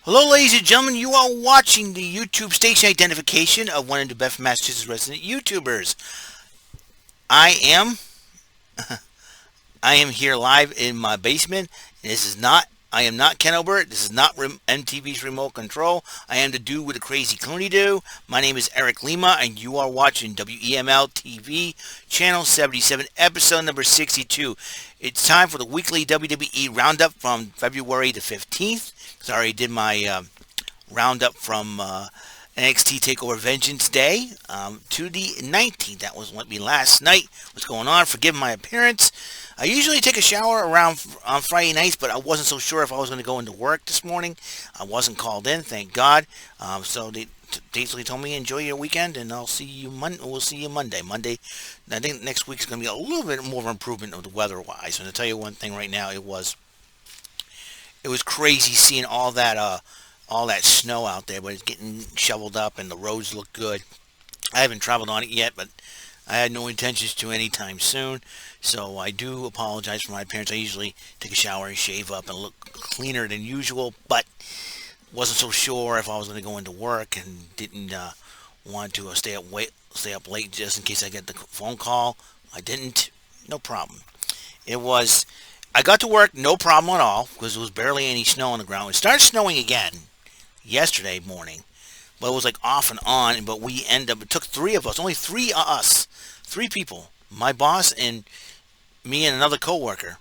Hello, ladies and gentlemen. You are watching the YouTube station identification of one of the best Massachusetts resident YouTubers. I am, I am here live in my basement. This is not. I am not Ken Obert. This is not MTV's remote control. I am the dude with the crazy Clooney do. My name is Eric Lima, and you are watching WEML-TV, Channel 77, episode number 62. It's time for the weekly WWE Roundup from February the 15th. I already did my roundup from NXT Takeover Vengeance Day to the 19th. That was what me last night. What's going on? Forgive my appearance. I usually take a shower around on Friday nights, but I wasn't so sure if I was going to go into work this morning. I wasn't called in, thank God. So they basically told me enjoy your weekend, and I'll see you we'll see you Monday. Monday, I think next week is going to be a little bit more of an improvement of the weather-wise. And to tell you one thing right now, it was crazy seeing all that snow out there, but it's getting shoveled up and the roads look good. I haven't traveled on it yet, but I had no intentions to anytime soon. So I do apologize for my appearance. I usually take a shower and shave up and look cleaner than usual, but wasn't so sure if I was going to go into work and didn't want to stay up late just in case I get the phone call. I didn't. No problem. It was. I got to work, no problem at all, because there was barely any snow on the ground. It started snowing again yesterday morning, but it was like off and on. But it took three of us, only three of us, three people, my boss and me and another coworker,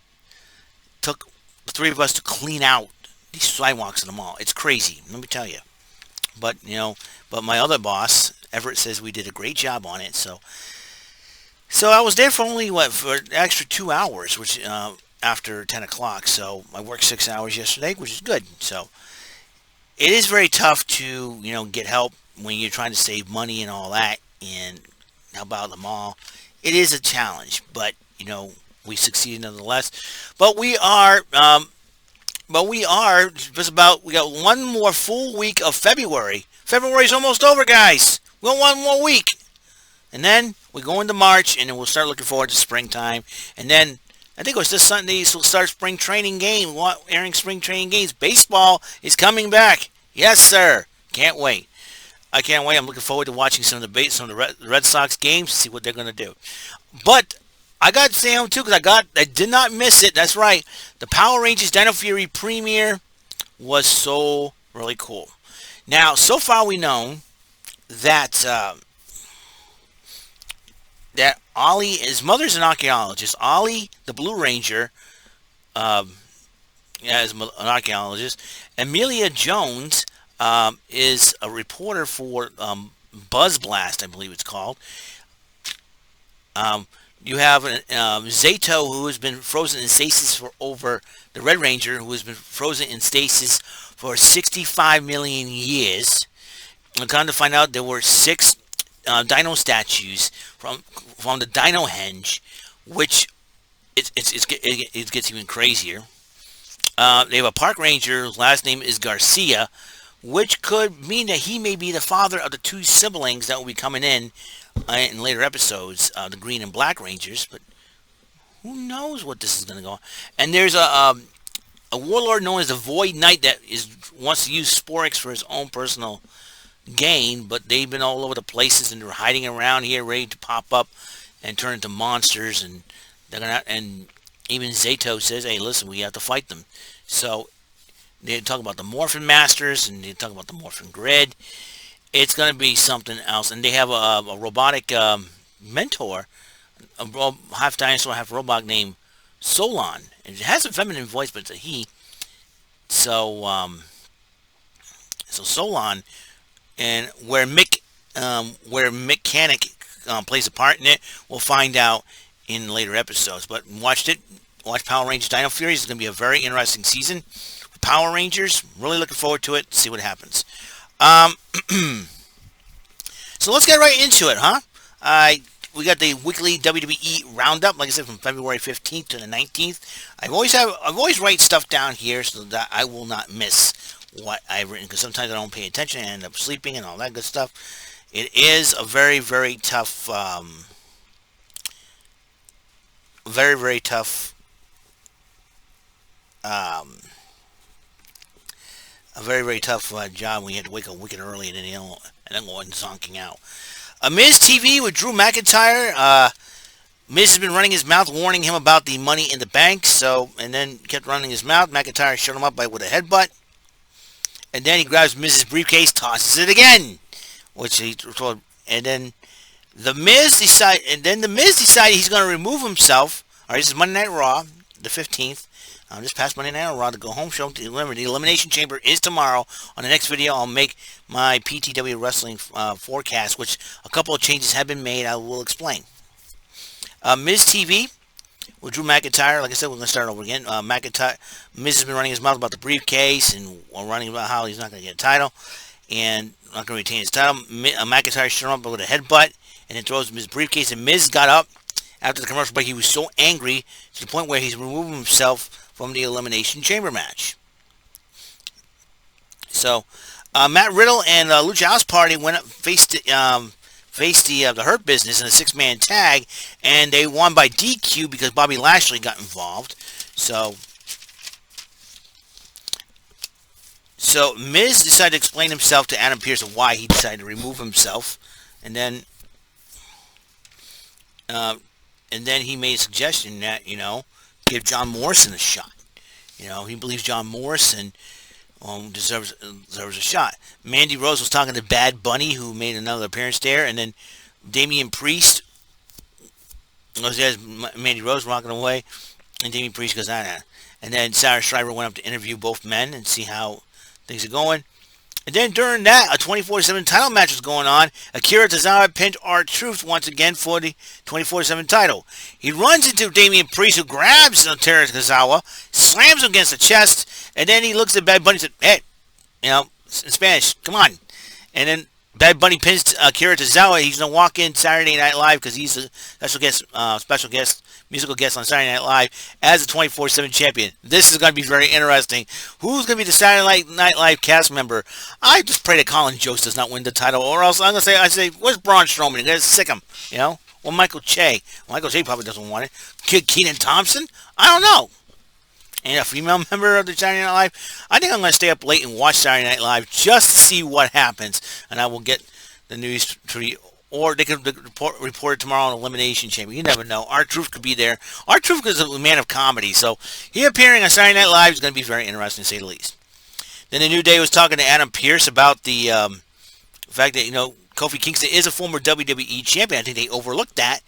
took the three of us to clean out these sidewalks in the mall. It's crazy, let me tell you. But my other boss, Everett, says we did a great job on it. So I was there for only for an extra 2 hours, which after 10 o'clock. So I worked 6 hours yesterday, which is good. So it is very tough to get help when you're trying to save money and all that, and help out the mall. It is a challenge, but we succeeded nonetheless. But we are just about. We got one more full week of February. February's almost over, guys. We got one more week, and then we go into March, and then we'll start looking forward to springtime. And then I think it was this Sunday, so we'll start spring training game, airing spring training games. Baseball is coming back. Yes, sir. Can't wait. I can't wait. I'm looking forward to watching some of the Red Sox games, see what they're going to do. But I got Sam too, because I did not miss it. That's right. The Power Rangers Dino Fury premiere was so really cool. Now, so far we know that that Ollie, his mother's an archaeologist. Ollie, the Blue Ranger, is an archaeologist. Amelia Jones is a reporter for Buzz Blast, I believe it's called. You have Zato, who has been frozen in stasis for over the Red Ranger, who has been frozen in stasis for 65 million years. And come to find out, there were six dino statues from the Dino Henge, which it gets even crazier. They have a park ranger whose last name is Garcia, which could mean that he may be the father of the two siblings that will be coming in later episodes, the Green and Black Rangers. But who knows what this is going to go on? And there's a warlord known as the Void Knight that wants to use Sporix for his own personal gain, but they've been all over the places and they're hiding around here, ready to pop up and turn into monsters. And and even Zato says, "Hey, listen, we have to fight them." So they talk about the Morphin Masters and they talk about the Morphin Grid. It's going to be something else. And they have a robotic mentor, half dinosaur, half robot named Solon. It has a feminine voice, but it's a he. So Solon, and where Mechanic plays a part in it, we'll find out in later episodes. But watch Power Rangers Dino Fury. It's going to be a very interesting season. Power Rangers, really looking forward to it. See what happens. So let's get right into it, huh? We got the weekly WWE Roundup, like I said, from February 15th to the 19th. I've always write stuff down here so that I will not miss what I've written, because sometimes I don't pay attention and end up sleeping and all that good stuff. It is a very, very tough, very, very tough a very, very tough job when you had to wake up wicked early and then go and zonking out. Miz TV with Drew McIntyre. Miz has been running his mouth, warning him about the money in the bank. And then kept running his mouth. McIntyre shut him up with a headbutt. And then he grabs Miz's briefcase, tosses it again, which he told. And then the Miz decided he's going to remove himself. All right, this is Monday Night Raw, the 15th. Just past Monday Night Raw, the go-home show. The Elimination Chamber is tomorrow. On the next video, I'll make my PTW Wrestling forecast, which a couple of changes have been made. I will explain. Miz TV with Drew McIntyre. Like I said, we're going to start over again. Miz has been running his mouth about the briefcase and running about how he's not going to get a title and not going to retain his title. McIntyre shut him up with a headbutt and then throws him his briefcase. And Miz got up after the commercial break. He was so angry to the point where he's removing himself from the Elimination Chamber match. So, Matt Riddle and Lucha House Party went up faced the Hurt Business in a 6-man tag, and they won by DQ because Bobby Lashley got involved. So Miz decided to explain himself to Adam Pearce of why he decided to remove himself, and then he made a suggestion that, give John Morrison a shot. He believes John Morrison deserves a shot. Mandy Rose was talking to Bad Bunny, who made another appearance there, and then Damian Priest there's Mandy Rose walking away, and Damian Priest goes on. And then Sarah Schreiber went up to interview both men and see how things are going. And then during that, a 24/7 title match was going on. Akira Tozawa pinned R-Truth once again for the 24/7 title. He runs into Damian Priest, who grabs Akira Tozawa, slams him against the chest, and then he looks at Bad Bunny and says, hey, in Spanish, come on. And then Bad Bunny pins Akira Tozawa. He's going to walk in Saturday Night Live because he's a special guest, musical guest on Saturday Night Live as the 24/7 champion. This is going to be very interesting. Who's going to be the Saturday Night Live cast member? I just pray that Colin Jost does not win the title, or else I'm going to say, where's Braun Strowman? You're going to sick him, Or Michael Che. Michael Che probably doesn't want it. Keenan Thompson? I don't know. And a female member of the Saturday Night Live. I think I'm going to stay up late and watch Saturday Night Live just to see what happens. And I will get the news to you. Or they could report it tomorrow on Elimination Chamber. You never know. R-Truth could be there. R-Truth is a man of comedy. So he appearing on Saturday Night Live is going to be very interesting, to say the least. Then the New Day was talking to Adam Pearce about the fact that, Kofi Kingston is a former WWE champion. I think they overlooked that.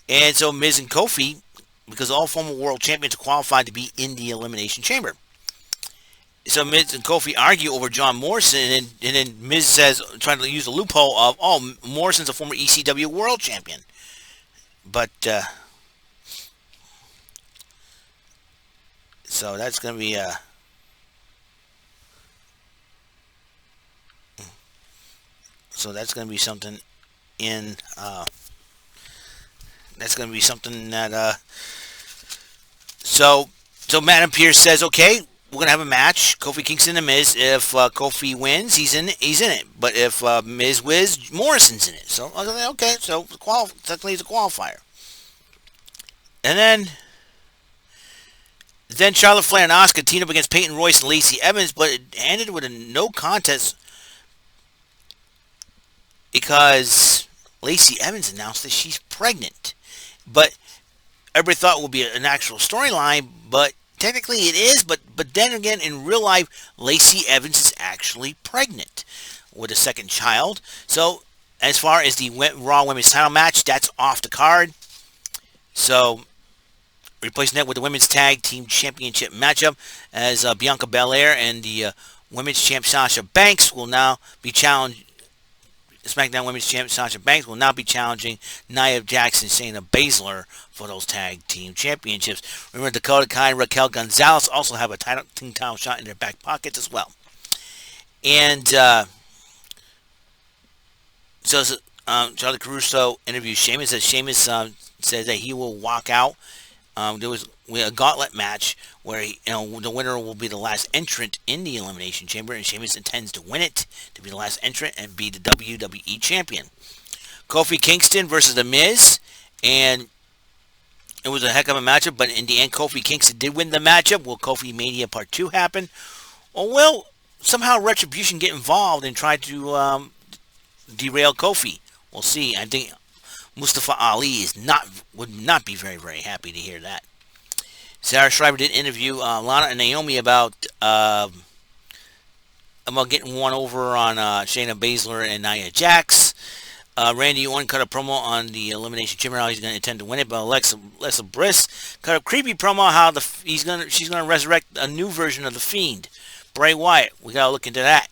And so Miz and Kofi, because all former world champions are qualified to be in the Elimination Chamber. So Miz and Kofi argue over John Morrison, and then Miz says, trying to use the loophole of, Morrison's a former ECW world champion. But, so that's going to be, something in, that's going to be something that, so Madam Pierce says, okay, we're going to have a match, Kofi Kingston and Miz. If Kofi wins, he's in it. But if Miz wins, Morrison's in it. So, okay, so technically he's a qualifier. And then Charlotte Flair and Asuka teamed up against Peyton Royce and Lacey Evans, but it ended with a no contest because Lacey Evans announced that she's pregnant. But everybody thought it would be an actual storyline, but technically it is, but then again, in real life, Lacey Evans is actually pregnant with a second child. So, as far as the Raw Women's title match, that's off the card. So, replacing that with the Women's Tag Team Championship matchup, as Bianca Belair and the Women's Champ Sasha Banks will now be challenged. SmackDown Women's Champ Sasha Banks will now be challenging Nia Jax and Shayna Baszler for those tag team championships. Remember, Dakota Kai and Raquel Gonzalez also have a team title shot in their back pockets as well. And Charlie Caruso interviews Sheamus. Sheamus says that he will walk out. There was a gauntlet match where the winner will be the last entrant in the Elimination Chamber, and Sheamus intends to win it, to be the last entrant and be the WWE champion. Kofi Kingston versus The Miz, and it was a heck of a matchup, but in the end, Kofi Kingston did win the matchup. Will Kofi Mania Part 2 happen? Or will somehow Retribution get involved and try to derail Kofi. We'll see. I think Mustafa Ali would not be very, very happy to hear that. Sarah Schreiber did interview Lana and Naomi about getting one over on Shayna Baszler and Nia Jax. Randy Orton cut a promo on the Elimination Chamber, how he's going to intend to win it, but Alexa Bliss cut a creepy promo how she's going to resurrect a new version of The Fiend, Bray Wyatt. We got to look into that.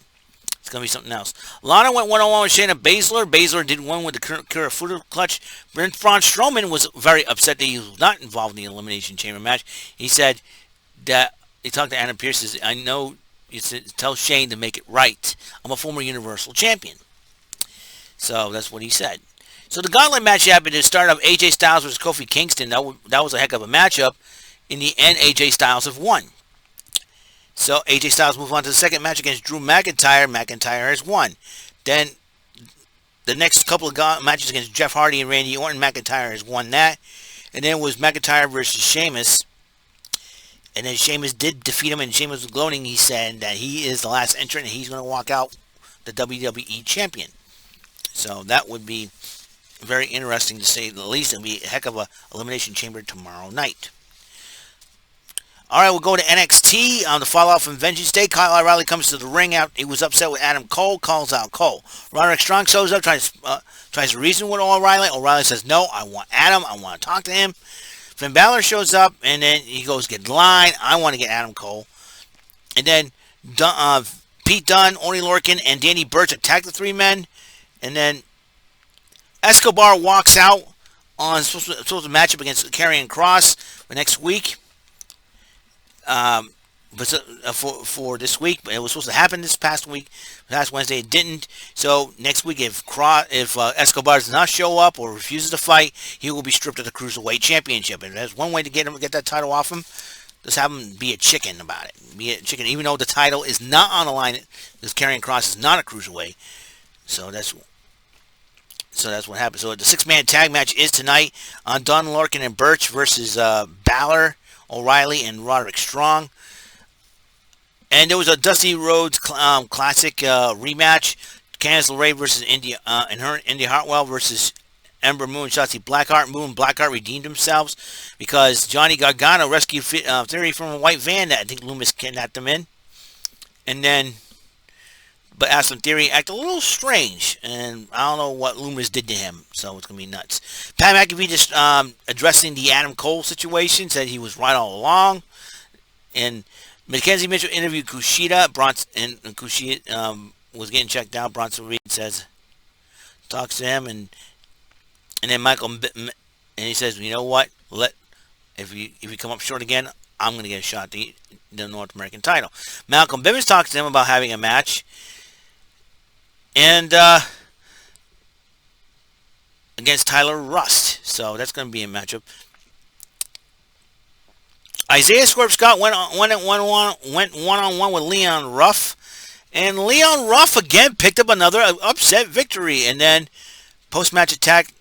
It's going to be something else. Lana went one-on-one with Shayna Baszler. Baszler did one with the Kirifuda clutch. Braun Strowman was very upset that he was not involved in the Elimination Chamber match. He said that, he talked to Adam Pearce, says, I know, he said, tell Shane to make it right. I'm a former Universal Champion. So that's what he said. So the Gauntlet match happened to start up AJ Styles versus Kofi Kingston. That was a heck of a matchup. In the end, AJ Styles have won. So AJ Styles moved on to the second match against Drew McIntyre. McIntyre has won. Then the next couple of matches against Jeff Hardy and Randy Orton, McIntyre has won that. And then it was McIntyre versus Sheamus. And then Sheamus did defeat him, and Sheamus was gloating. He said that he is the last entrant and he's going to walk out the WWE Champion. So that would be very interesting to say the least. It'll be a heck of a Elimination Chamber tomorrow night. Alright, we'll go to NXT. On the fallout from Vengeance Day, Kyle O'Reilly comes to the ring out. He was upset with Adam Cole, calls out Cole. Roderick Strong shows up, tries to reason with O'Reilly. O'Reilly says, no, I want Adam. I want to talk to him. Finn Balor shows up, and then he goes, get in line. I want to get Adam Cole. And then Pete Dunne, Oney Lorcan, and Danny Burch attack the three men. And then Escobar walks out on supposed to match up against Karrion Kross for next week. For this week, but it was supposed to happen this past week. Last Wednesday it didn't. So next week, if Escobar does not show up or refuses to fight, he will be stripped of the Cruiserweight Championship. And there's one way to get that title off him. Just have him be a chicken about it. Be a chicken, even though the title is not on the line, because Karrion Kross is not a Cruiserweight. So that's what happened. So the six-man tag match is tonight on Dunn, Lorcan, and Burch versus Balor, O'Reilly, and Roderick Strong. And there was a Dusty Rhodes Classic rematch. Candice LeRae versus Indy Hartwell versus Ember Moon, Shotzi Blackheart. Moon and Blackheart redeemed themselves because Johnny Gargano rescued Theory from a white van that I think Loomis kidnapped them in. And then, but Austin Theory acted a little strange, and I don't know what Loomis did to him, so it's going to be nuts. Pat McAfee just addressing the Adam Cole situation, said he was right all along. And Mackenzie Mitchell interviewed Kushida. And Kushida was getting checked out. Bronson Reed talks to him, and then and he says, you know what? If you come up short again, I'm going to get a shot at the North American title. Malcolm Bivens talks to him about having a match. And against Tyler Rust. So that's going to be a matchup. Isaiah Swerve Scott went one-on-one with Leon Ruff. And Leon Ruff again picked up another upset victory. And then post-match attack,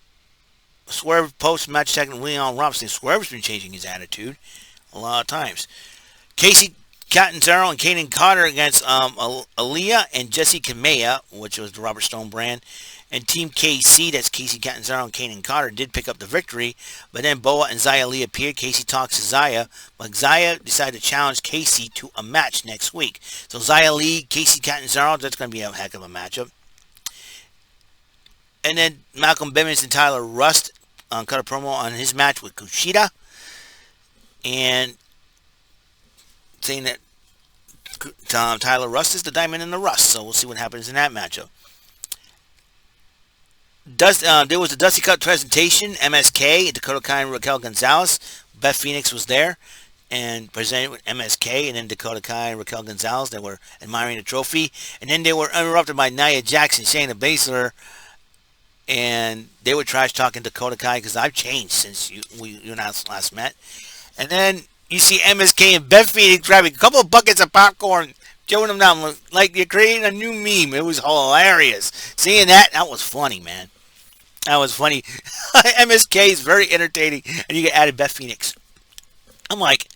Swerve post-match attack and Leon Ruff. Swerve's been changing his attitude a lot of times. Casey Catanzaro and Kaden Carter against Aaliyah and Jesse Kamea, which was the Robert Stone brand. And Team KC, that's Casey Catanzaro and Kaden Carter, did pick up the victory. But then Boa and Xia Li appeared. Casey talks to Xia, but Xia decided to challenge Casey to a match next week. So Xia Li, Casey Catanzaro, that's going to be a heck of a matchup. And then Malcolm Bivens and Tyler Rust cut a promo on his match with Kushida. And saying that Tyler Rust is the diamond in the rust. So we'll see what happens in that matchup. There was a Dusty Cup presentation. MSK, Dakota Kai and Raquel Gonzalez. Beth Phoenix was there and presented with MSK, and then Dakota Kai and Raquel Gonzalez. They were admiring the trophy. And then they were interrupted by Nia Jax and Shayna Baszler. And they were trash talking Dakota Kai because I've changed since you and I last met. And then you see MSK and Beth Phoenix grabbing a couple of buckets of popcorn, throwing them down like you're creating a new meme. It was hilarious. Seeing that was funny, man. That was funny. MSK is very entertaining, and you get added Beth Phoenix. I'm like,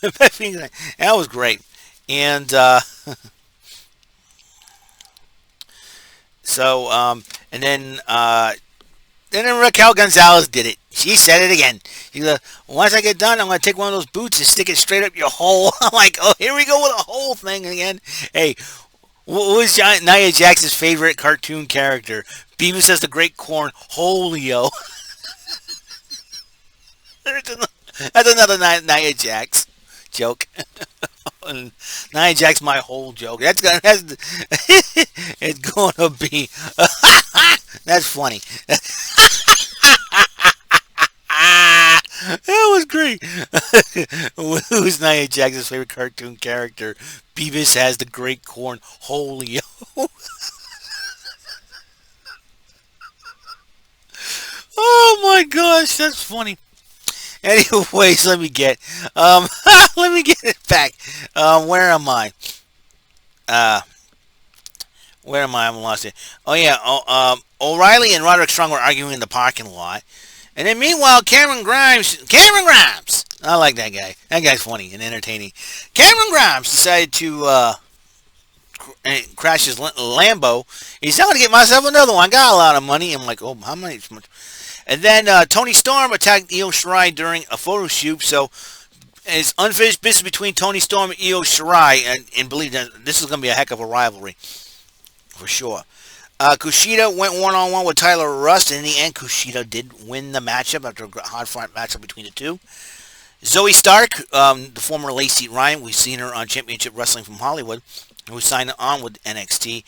Beth Phoenix, that was great. And So, and then Raquel Gonzalez did it. She said it again. She's like, once I get done, I'm going to take one of those boots and stick it straight up your hole. I'm like, oh, here we go with a whole thing again. Hey, what was Nia Jax's favorite cartoon character? Beavis has the Great Cornholio. That's another Nia Jax joke. Nia Jax, my whole joke. It's gonna be. That's funny. That was great. Who's Nia Jax's favorite cartoon character? Beavis has the Great Cornholio. Oh my gosh, that's funny. Anyways, let me get it back. Where am I? Where am I? I'm lost it. Oh yeah. O'Reilly and Roderick Strong were arguing in the parking lot, and then meanwhile, Cameron Grimes. I like that guy. That guy's funny and entertaining. Cameron Grimes decided to crash his Lambo. He's not going to get myself another one. I got a lot of money. I'm like, oh, how many? And then Tony Storm attacked Io Shirai during a photo shoot. So it's unfinished business between Tony Storm and Io Shirai, and believe that this is going to be a heck of a rivalry for sure. Kushida went one-on-one with Tyler Rust, and in the end, Kushida did win the matchup after a hard-fought matchup between the two. Zoe Stark, the former Lacey Ryan, we've seen her on Championship Wrestling from Hollywood, who signed on with NXT,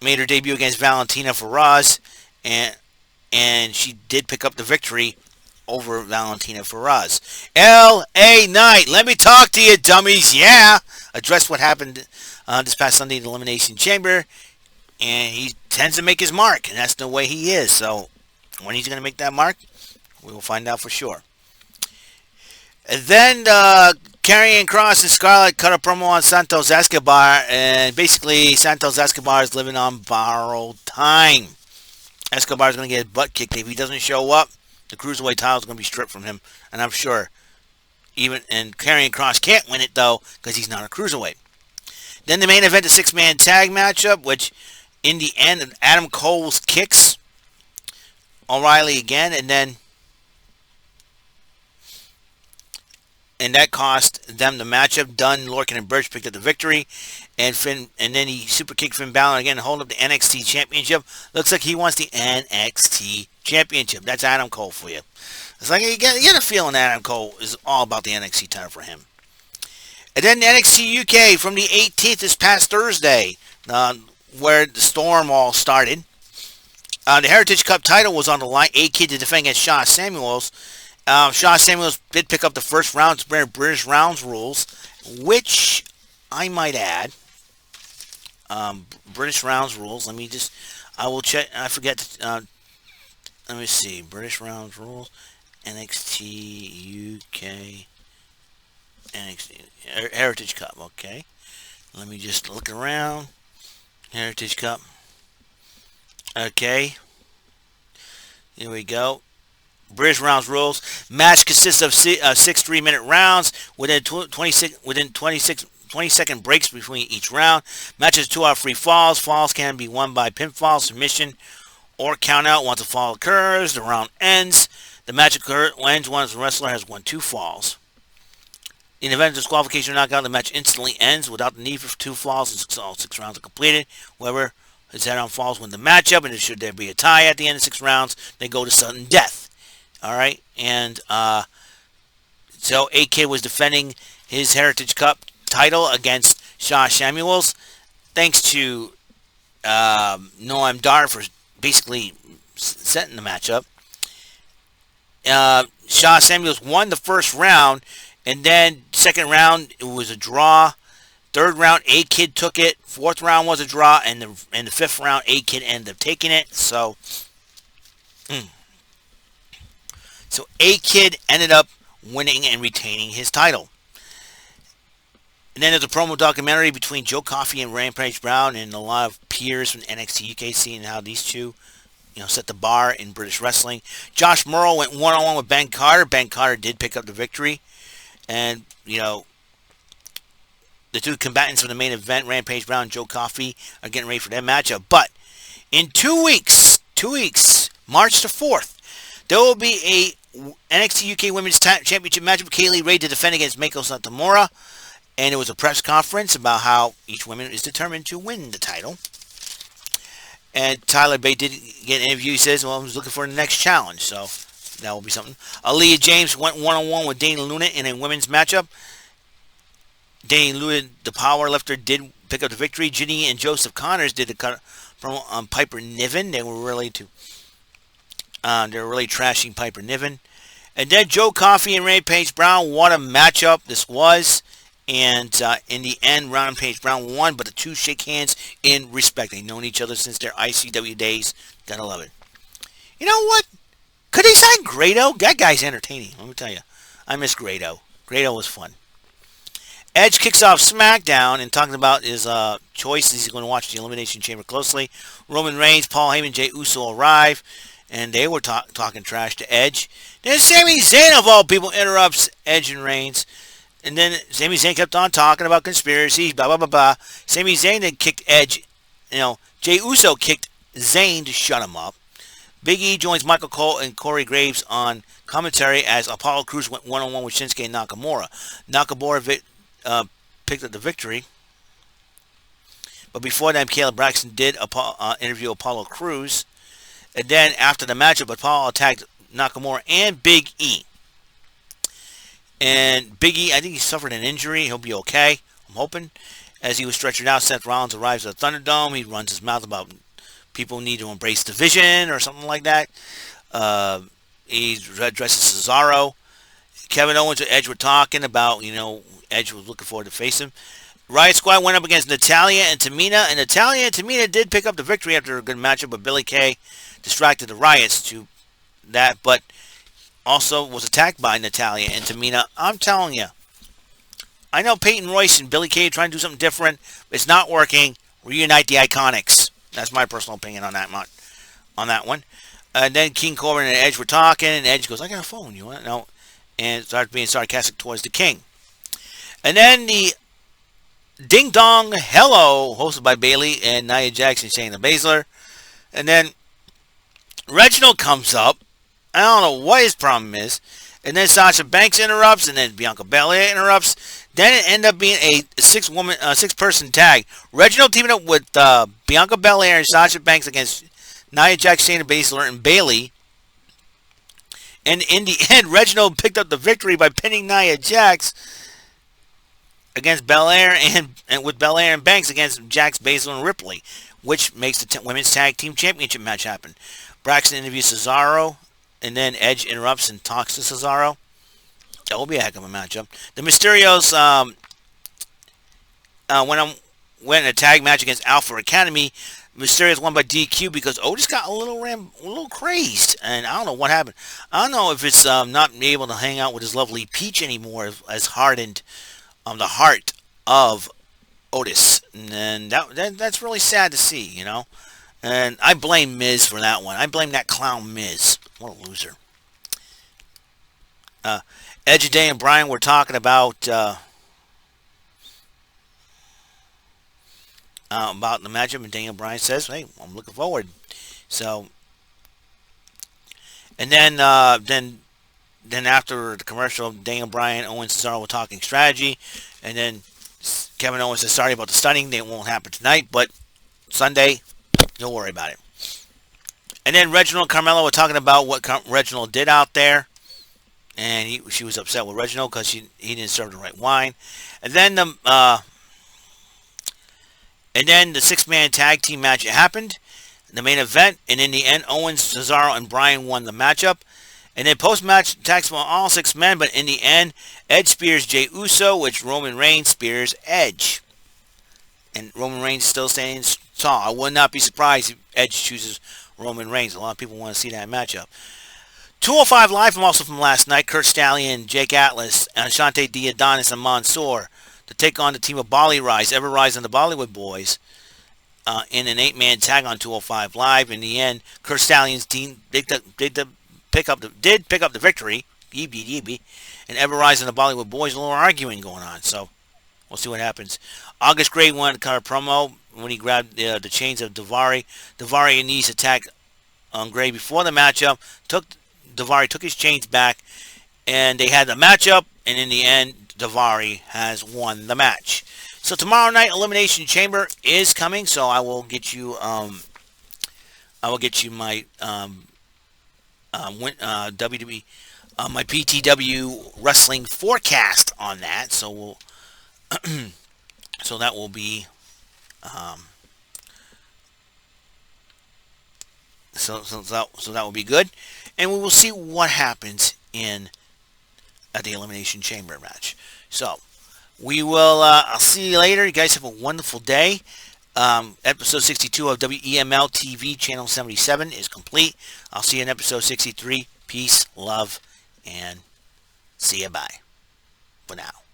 made her debut against Valentina Feroz, and she did pick up the victory over Valentina Feroz. L.A. Knight, let me talk to you, dummies. Yeah, addressed what happened this past Sunday in the Elimination Chamber, and he tends to make his mark, and that's the way he is. So when he's going to make that mark, we will find out for sure. And then Karrion Kross and Scarlett cut a promo on Santos Escobar, and basically Santos Escobar is living on borrowed time. Escobar is going to get his butt kicked if he doesn't show up. The Cruiserweight title is going to be stripped from him, and I'm sure and Karrion Kross can't win it though because he's not a Cruiserweight. Then the main event, the six-man tag matchup, which in the end, Adam Cole's kicks O'Reilly again, and that cost them the matchup. Dunn, Lorcan, and Birch picked up the victory, and then he super kicked Finn Balor again, hold up the NXT Championship. Looks like he wants the NXT Championship. That's Adam Cole for you. It's like you get a feeling that Adam Cole is all about the NXT title for him. And then the NXT UK from the 18th this past Thursday, where the Storm all started. The Heritage Cup title was on the line. A-Kid to defend against Shaw Samuels. Shaw Samuels did pick up the first round to British Rounds rules, which I might add. British Rounds rules. I will check. I forget. Let me see. British Rounds rules. NXT UK. NXT Heritage Cup. Okay. Let me just look around. Heritage Cup. Okay. Here we go. British Rounds rules. Match consists of 6 3-minute rounds within 20-second breaks between each round. Matches 2 out of 3 falls. Falls can be won by pinfall, submission, or count out. Once a fall occurs, the round ends. The match ends once the wrestler has won 2 falls. In the event of disqualification or knockout, the match instantly ends without the need for 2 falls and all 6 rounds are completed. Whoever is head on falls win the matchup, and should there be a tie at the end of 6 rounds, they go to sudden death. Alright, and so AK was defending his Heritage Cup title against Shaw Samuels, thanks to Noam Dar for basically setting the matchup. Shaw Samuels won the first round, and then second round it was a draw. Third round, A-Kid took it. Fourth round was a draw, and the fifth round, A-Kid ended up taking it. So A-Kid ended up winning and retaining his title. And then there's a promo documentary between Joe Coffey and Rampage Brown, and a lot of peers from NXT UK seeing how these two, set the bar in British wrestling. Josh Morrow went one-on-one with Ben Carter. Ben Carter did pick up the victory, and the the two combatants for the main event, Rampage Brown and Joe Coffey, are getting ready for their matchup. But in 2 weeks, March the 4th, there will be a NXT UK Women's Championship matchup. Kaylee Ray to defend against Meiko Satomura. And it was a press conference about how each woman is determined to win the title. And Tyler Bate did get an interview. He says, well, I was looking for the next challenge. So that will be something. Aaliyah James went one-on-one with Dana Luna in a women's matchup. Dana Luna, the power lifter, did pick up the victory. Ginny and Joseph Connors did the cut from Piper Niven. They were really trashing Piper Niven. And then Joe Coffey and Rampage Brown, what a matchup this was. And in the end, Rampage Brown won, but the two shake hands in respect. They've known each other since their ICW days. Gotta love it. You know what? Could they sign Grado? That guy's entertaining, let me tell you. I miss Grado. Grado was fun. Edge kicks off SmackDown and talking about his choices. He's going to watch the Elimination Chamber closely. Roman Reigns, Paul Heyman, Jey Uso arrive, and they were talking trash to Edge. Then Sami Zayn, of all people, interrupts Edge and Reigns. And then Sami Zayn kept on talking about conspiracies, blah, blah, blah, blah. Sami Zayn then kicked Edge. Jey Uso kicked Zayn to shut him up. Big E joins Michael Cole and Corey Graves on commentary as Apollo Crews went one-on-one with Shinsuke Nakamura. Nakamura picked up the victory. But before that, Caleb Braxton did interview Apollo Crews. And then after the matchup, Apollo attacked Nakamura and Big E. And Big E, I think he suffered an injury. He'll be okay, I'm hoping. As he was stretchered out, Seth Rollins arrives at the Thunderdome. He runs his mouth about people need to embrace division or something like that. He addresses Cesaro. Kevin Owens and Edge were talking about, Edge was looking forward to face him. Riot Squad went up against Natalya and Tamina. And Natalya and Tamina did pick up the victory after a good matchup, but Billie Kay distracted the Riots to that. But also was attacked by Natalya and Tamina. I'm telling you, I know Peyton Royce and Billie Kay are trying to do something different. It's not working. Reunite the Iconics. That's my personal opinion on that one. And then King Corbin and Edge were talking, and Edge goes, I got a phone, you want it? No. And starts being sarcastic towards the King. And then the Ding Dong Hello, hosted by Bayley and Nia Jax and Shayna Baszler. And then Reginald comes up. I don't know what his problem is. And then Sasha Banks interrupts, and then Bianca Belair interrupts. Then it ended up being a six-person tag. Reginald teaming up with Bianca Belair and Sasha Banks against Nia Jax, Shayna Baszler, and Bayley. And in the end, Reginald picked up the victory by pinning Nia Jax against Belair and with Belair and Banks against Jax, Baszler, and Ripley, which makes the Women's Tag Team Championship match happen. Braxton interviews Cesaro. And then Edge interrupts and talks to Cesaro. That will be a heck of a matchup. The Mysterios went in a tag match against Alpha Academy. Mysterios won by DQ because Otis got a little crazed, and I don't know what happened. I don't know if it's not being able to hang out with his lovely Peach anymore, as hardened the heart of Otis, and that's really sad to see, And I blame Miz for that one. I blame that clown Miz. What a loser. Edge and Daniel Bryan were talking about the matchup, and Daniel Bryan says, "Hey, I'm looking forward." So, and then after the commercial, Daniel Bryan, Owens, Cesaro were talking strategy, and then Kevin Owens said, "Sorry about the stunning. It won't happen tonight, but Sunday, don't worry about it." And then Reginald and Carmella were talking about what Reginald did out there. And she was upset with Reginald because he didn't serve the right wine. And then the six-man tag team match happened. The main event. And in the end, Owens, Cesaro, and Bryan won the matchup. And then post-match attacks from all six men. But in the end, Edge spears Jey Uso, which Roman Reigns spears Edge. And Roman Reigns still staying tall. I would not be surprised if Edge chooses Roman Reigns. A lot of people want to see that matchup. 205 Live from last night. Kurt Stallion, Jake Atlas, Ashante D. Adonis, and Mansoor to take on the team of Bolly Rise, Ever Rise, and the Bollywood Boys in an 8-man tag on 205 Live. In the end, Kurt Stallion's team did pick up the victory. And Ever Rise and the Bollywood Boys, a little arguing going on. So We'll see what happens. August Gray won kind of promo when he grabbed the chains of Daivari. Daivari and Nese attacked Gray before the matchup. Daivari took his chains back, and they had the matchup. And in the end, Daivari has won the match. So tomorrow night, Elimination Chamber is coming. So I will get you. My WWE, my PTW wrestling forecast on that. So we'll. So that will be. So that will be good, and we will see what happens at the Elimination Chamber match. So we will. I'll see you later. You guys have a wonderful day. Episode 62 of WEML-TV Channel 77 is complete. I'll see you in episode 63. Peace, love, and see you. Bye for now.